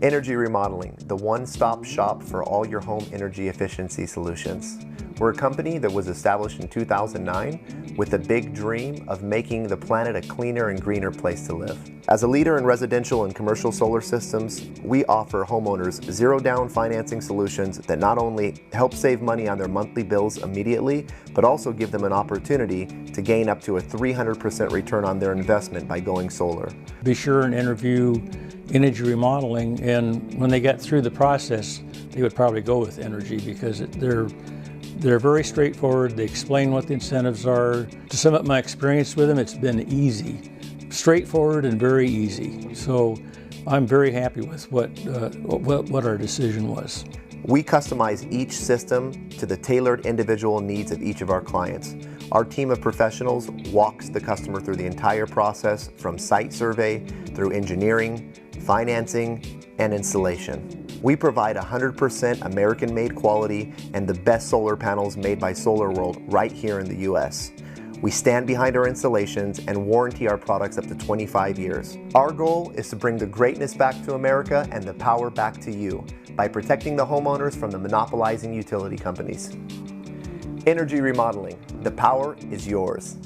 Energy Remodeling, the one-stop shop for all your home energy efficiency solutions. We're a company that was established in 2009 with a big dream of making the planet a cleaner and greener place to live. As a leader in residential and commercial solar systems, we offer homeowners zero-down financing solutions that not only help save money on their monthly bills immediately, but also give them an opportunity to gain up to a 300% return on their investment by going solar. Be sure and interview Energy Remodeling, and when they get through the process, they would probably go with Energy because they're very straightforward. They explain what the incentives are. To sum up my experience with them, it's been easy, straightforward and very easy. So I'm very happy with what our decision was. We customize each system to the tailored individual needs of each of our clients. Our team of professionals walks the customer through the entire process, from site survey through engineering, financing, and installation. We provide 100% American-made quality and the best solar panels made by SolarWorld right here in the US. We stand behind our installations and warranty our products up to 25 years. Our goal is to bring the greatness back to America and the power back to you by protecting the homeowners from the monopolizing utility companies. Energy Remodeling, the power is yours.